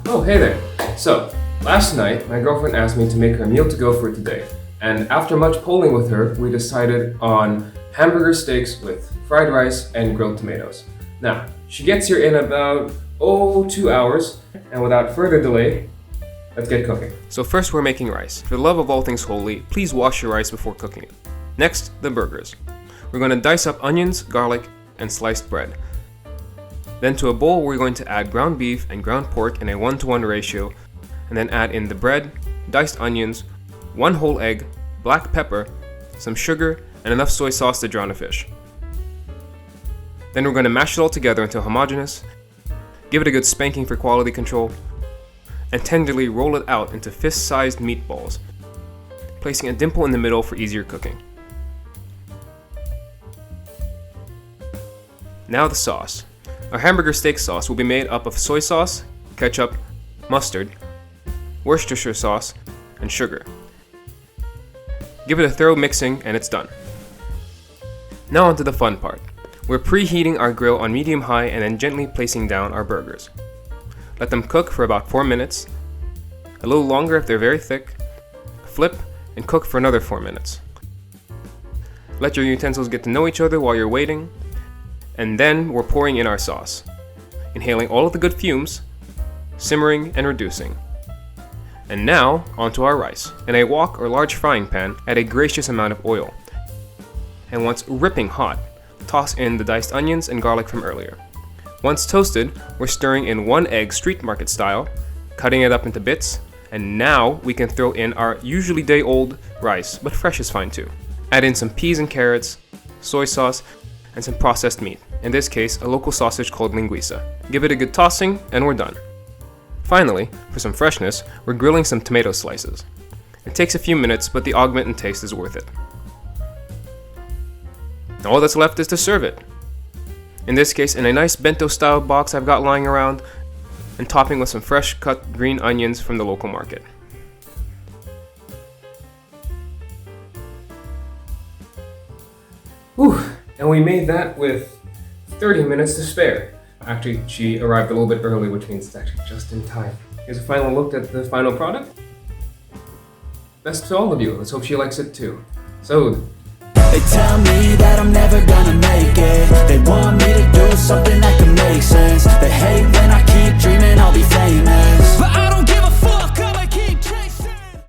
Oh, hey there. So, last night, my girlfriend asked me to make her a meal to go for today. And after much polling with her, we decided on hamburger steaks with fried rice and grilled tomatoes. Now, she gets here in about, 2 hours. And without further delay, let's get cooking. So first we're making rice. For the love of all things holy, please wash your rice before cooking it. Next, the burgers. We're going to dice up onions, garlic, and sliced bread. Then to a bowl, we're going to add ground beef and ground pork in a 1-to-1 ratio, and then add in the bread, diced onions, 1 whole egg, black pepper, some sugar, and enough soy sauce to drown a fish. Then we're going to mash it all together until homogeneous, give it a good spanking for quality control, and tenderly roll it out into fist-sized meatballs, placing a dimple in the middle for easier cooking. Now the sauce. Our hamburger steak sauce will be made up of soy sauce, ketchup, mustard, Worcestershire sauce, and sugar. Give it a thorough mixing and it's done. Now onto the fun part. We're preheating our grill on medium-high and then gently placing down our burgers. Let them cook for about 4 minutes, a little longer if they're very thick, flip, and cook for another 4 minutes. Let your utensils get to know each other while you're waiting, and then we're pouring in our sauce, inhaling all of the good fumes, simmering and reducing. And now, onto our rice. In a wok or large frying pan, add a gracious amount of oil. And once ripping hot, toss in the diced onions and garlic from earlier. Once toasted, we're stirring in 1 egg street market style, cutting it up into bits, and now we can throw in our usually day-old rice, but fresh is fine too. Add in some peas and carrots, soy sauce, and some processed meat, in this case a local sausage called linguiça. Give it a good tossing and we're done. Finally, for some freshness, we're grilling some tomato slices. It takes a few minutes, but the augment in taste is worth it. All that's left is to serve it. In this case, in a nice bento style box I've got lying around, and topping with some fresh cut green onions from the local market. Whew, and we made that with 30 minutes to spare. Actually, she arrived a little bit early, which means it's actually just in time. Here's a final look at the final product. Best to all of you. Let's hope she likes it too. So, they tell me that I'm never gonna make it. They want me to do something that can make sense. They hate when I keep dreaming I'll be famous, but